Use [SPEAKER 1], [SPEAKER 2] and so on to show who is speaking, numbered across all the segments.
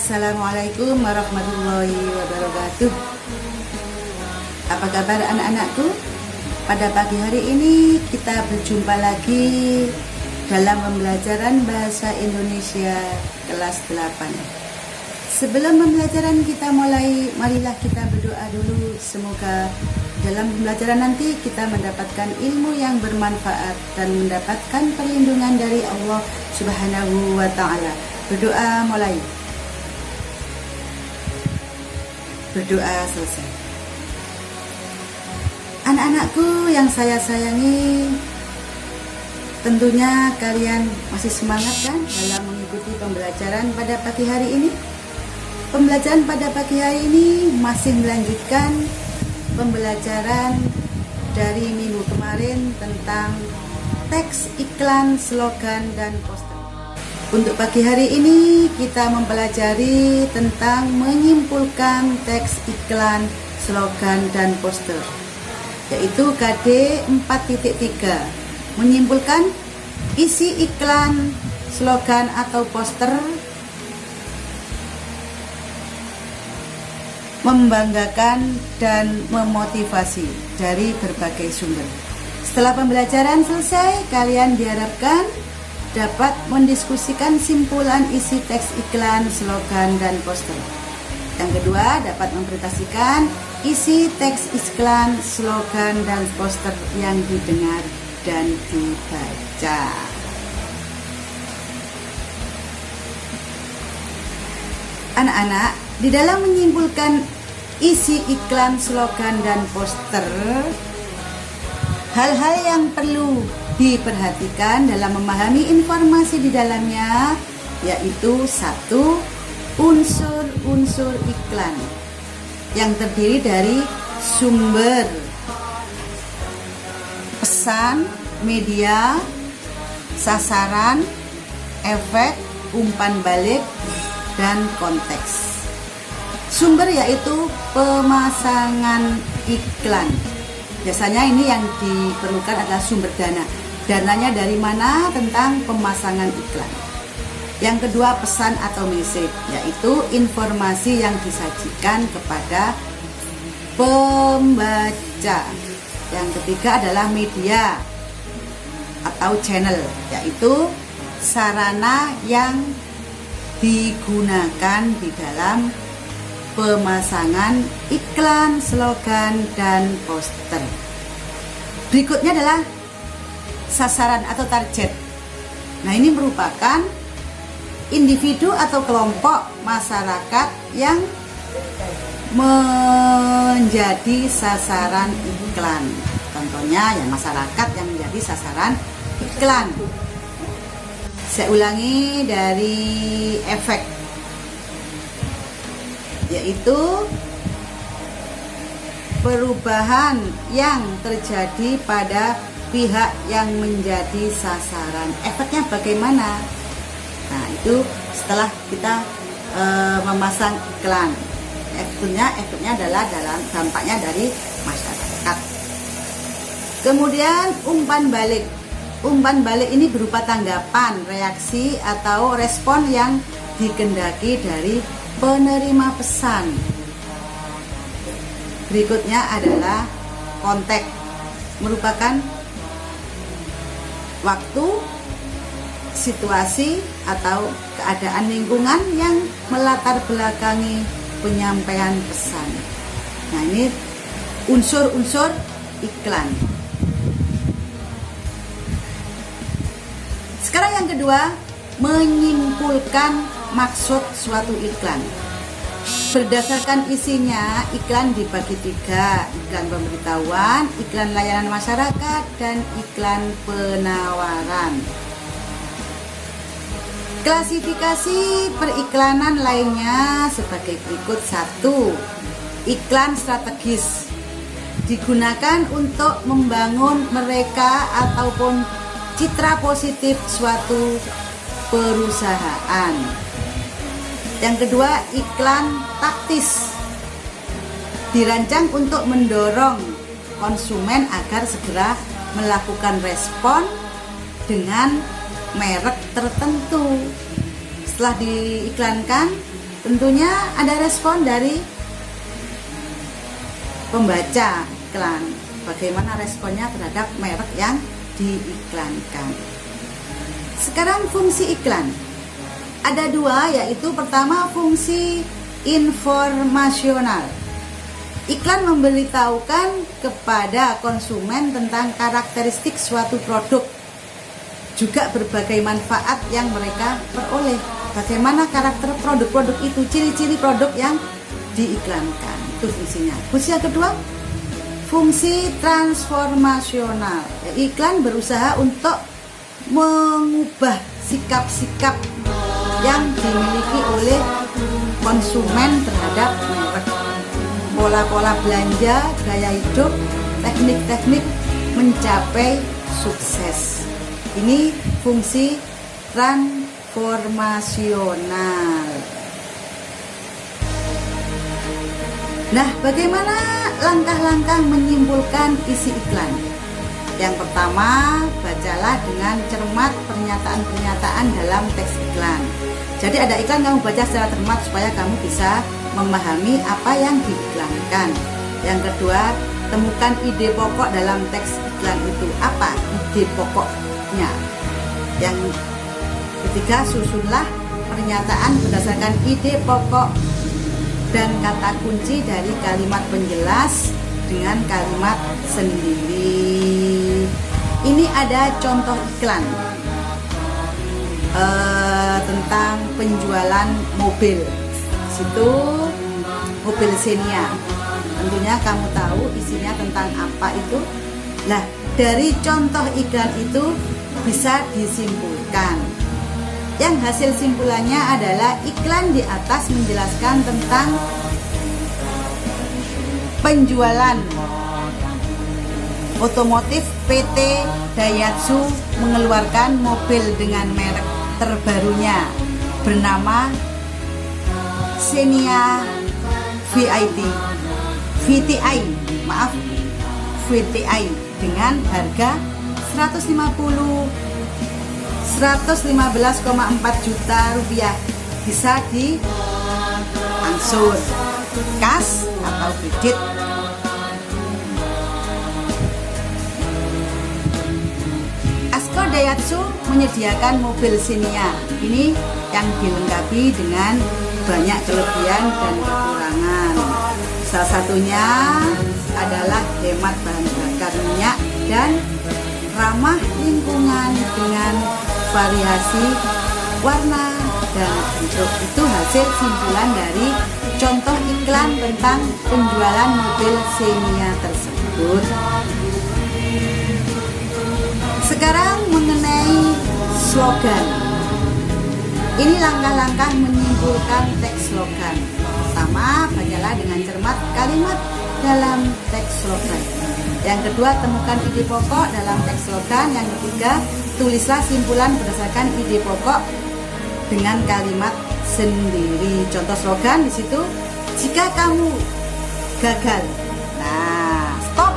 [SPEAKER 1] Assalamualaikum warahmatullahi wabarakatuh. Apa kabar anak-anakku? Pada pagi hari ini kita berjumpa lagi dalam pembelajaran Bahasa Indonesia kelas 8. Sebelum pembelajaran kita mulai, marilah kita berdoa dulu. Semoga dalam pembelajaran nanti kita mendapatkan ilmu yang bermanfaat dan mendapatkan perlindungan dari Allah Subhanahu wa Ta'ala. Berdoa mulai. Berdoa selesai. Anak-anakku yang saya sayangi, tentunya kalian masih semangat kan dalam mengikuti pembelajaran pada pagi hari ini? Pembelajaran pada pagi hari ini masih melanjutkan pembelajaran dari minggu kemarin tentang teks iklan, slogan, dan poster. Untuk pagi hari ini kita mempelajari tentang menyimpulkan teks iklan, slogan, dan poster, yaitu KD 4.3. Menyimpulkan isi iklan, slogan, atau poster, membanggakan dan memotivasi dari berbagai sumber. Setelah pembelajaran selesai, kalian diharapkan dapat mendiskusikan simpulan isi teks iklan, slogan, dan poster. Yang kedua, dapat mempresentasikan isi teks iklan, slogan, dan poster yang didengar dan dibaca. Anak-anak, di dalam menyimpulkan isi iklan, slogan, dan poster, hal-hal yang perlu diperhatikan dalam memahami informasi di dalamnya, yaitu 1. Unsur-unsur iklan yang terdiri dari sumber, pesan, media, sasaran, efek, umpan balik, dan konteks. Sumber yaitu pemasangan iklan. Biasanya ini yang diperlukan adalah sumber dana. Dananya dari mana tentang pemasangan iklan. Yang kedua, pesan atau message, yaitu informasi yang disajikan kepada pembaca. Yang ketiga adalah media atau channel, yaitu sarana yang digunakan di dalam pemasangan iklan, slogan, dan poster. Berikutnya adalah sasaran atau target. Nah, ini merupakan individu atau kelompok masyarakat yang menjadi sasaran iklan. Contohnya ya masyarakat yang menjadi sasaran iklan. Saya ulangi dari efek, yaitu perubahan yang terjadi pada pihak yang menjadi sasaran. Efeknya bagaimana? Nah, itu setelah kita memasang iklan. Efeknya adalah dalam dampaknya dari masyarakat. Kemudian umpan balik. Umpan balik ini berupa tanggapan, reaksi, atau respon yang dikehendaki dari penerima pesan. Berikutnya adalah konteks, merupakan waktu, situasi, atau keadaan lingkungan yang melatar belakangi penyampaian pesan. Nah, ini unsur-unsur iklan. Sekarang yang kedua, menyimpulkan maksud suatu iklan. Berdasarkan isinya, iklan dibagi 3, iklan pemberitahuan, iklan layanan masyarakat, dan iklan penawaran. Klasifikasi periklanan lainnya sebagai berikut. 1. Iklan strategis, digunakan untuk membangun mereka ataupun citra positif suatu perusahaan. Yang kedua, iklan taktis, dirancang untuk mendorong konsumen agar segera melakukan respon dengan merek tertentu. Setelah diiklankan, tentunya ada respon dari pembaca iklan. Bagaimana responnya terhadap merek yang diiklankan. Sekarang fungsi iklan. Ada dua, yaitu pertama fungsi informasional. Iklan memberitahukan kepada konsumen tentang karakteristik suatu produk, juga berbagai manfaat yang mereka peroleh. Bagaimana karakter produk-produk itu, ciri-ciri produk yang diiklankan, itu fungsinya. Fungsi yang kedua, fungsi transformasional. Iklan berusaha untuk mengubah sikap-sikap yang dimiliki oleh konsumen terhadap merek. Pola-pola belanja, gaya hidup, teknik-teknik mencapai sukses. Ini fungsi transformasional. Nah, bagaimana langkah-langkah menyimpulkan isi iklan? Yang pertama, bacalah dengan cermat pernyataan-pernyataan dalam teks iklan. Jadi ada iklan, kamu baca secara cermat supaya kamu bisa memahami apa yang diiklankan. Yang kedua, temukan ide pokok dalam teks iklan itu. Apa ide pokoknya? Yang ketiga, susunlah pernyataan berdasarkan ide pokok dan kata kunci dari kalimat penjelas dengan kalimat sendiri. Ini ada contoh iklan tentang penjualan mobil. Situ mobil Xenia. Tentunya kamu tahu isinya tentang apa itu. Nah, dari contoh iklan itu bisa disimpulkan. Yang hasil simpulannya adalah iklan di atas menjelaskan tentang penjualan otomotif. PT Daihatsu mengeluarkan mobil dengan merek terbarunya bernama Xenia VTI dengan harga 115,4 juta rupiah. Bisa diangsur kas atau kredit. Asko Daihatsu menyediakan mobil Xenia ini yang dilengkapi dengan banyak kelebihan dan kekurangan. Salah satunya adalah hemat bahan bakar minyak dan ramah lingkungan dengan variasi warna dan bentuk. Itu hasil simpulan dari contoh iklan tentang penjualan mobil Xenia tersebut. Sekarang mengenai slogan. Ini langkah-langkah menyimpulkan teks slogan. Pertama, bacalah dengan cermat kalimat dalam teks slogan. Yang kedua, temukan ide pokok dalam teks slogan. Yang ketiga, tulislah simpulan berdasarkan ide pokok dengan kalimat sendiri. Contoh slogan di situ, jika kamu gagal, nah stop.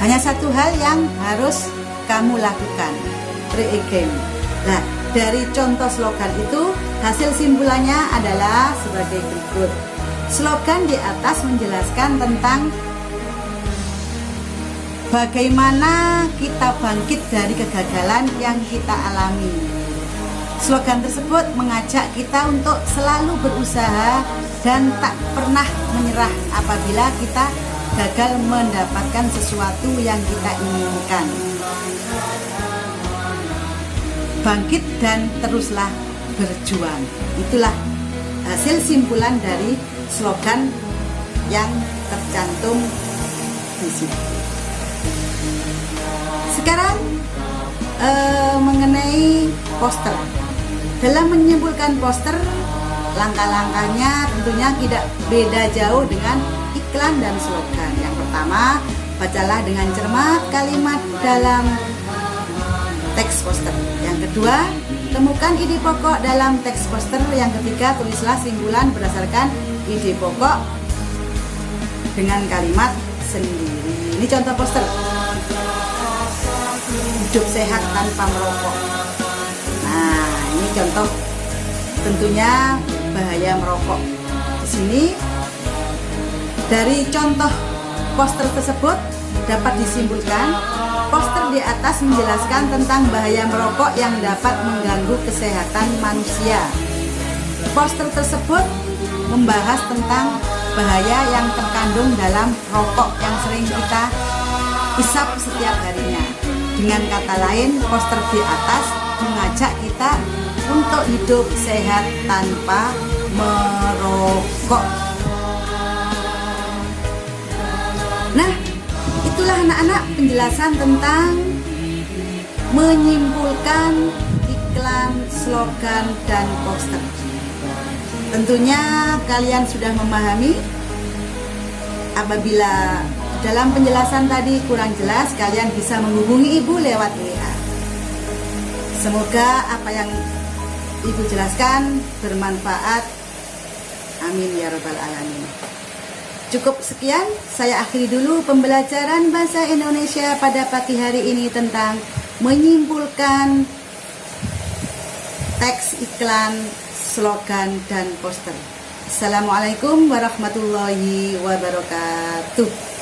[SPEAKER 1] Hanya satu hal yang harus kamu lakukan, try again. Nah, dari contoh slogan itu, hasil simpulannya adalah sebagai berikut. Slogan di atas menjelaskan tentang bagaimana kita bangkit dari kegagalan yang kita alami. Slogan tersebut mengajak kita untuk selalu berusaha dan tak pernah menyerah apabila kita gagal mendapatkan sesuatu yang kita inginkan. Bangkit dan teruslah berjuang. Itulah hasil simpulan dari slogan yang tercantum di sini. Sekarang mengenai poster. Dalam menyimpulkan poster, langkah-langkahnya tentunya tidak beda jauh dengan iklan dan slogan. Yang pertama, bacalah dengan cermat kalimat dalam teks poster. Yang kedua, temukan ide pokok dalam teks poster. Yang ketiga, tulislah simpulan berdasarkan ide pokok dengan kalimat sendiri. Ini contoh poster. Hidup sehat tanpa merokok. Nah, ini contoh tentunya bahaya merokok. Di sini dari contoh poster tersebut dapat disimpulkan poster di atas menjelaskan tentang bahaya merokok yang dapat mengganggu kesehatan manusia. Poster tersebut membahas tentang bahaya yang terkandung dalam rokok yang sering kita hisap setiap harinya. Dengan kata lain, poster di atas mengajak kita untuk hidup sehat tanpa merokok. Nah, itulah anak-anak penjelasan tentang menyimpulkan iklan, slogan, dan poster. Tentunya kalian sudah memahami. Apabila dalam penjelasan tadi kurang jelas, kalian bisa menghubungi Ibu lewat WA. Semoga apa yang Ibu jelaskan bermanfaat. Amin ya rabbal alamin. Cukup sekian, saya akhiri dulu pembelajaran bahasa Indonesia pada pagi hari ini tentang menyimpulkan teks iklan, slogan, dan poster. Assalamualaikum warahmatullahi wabarakatuh.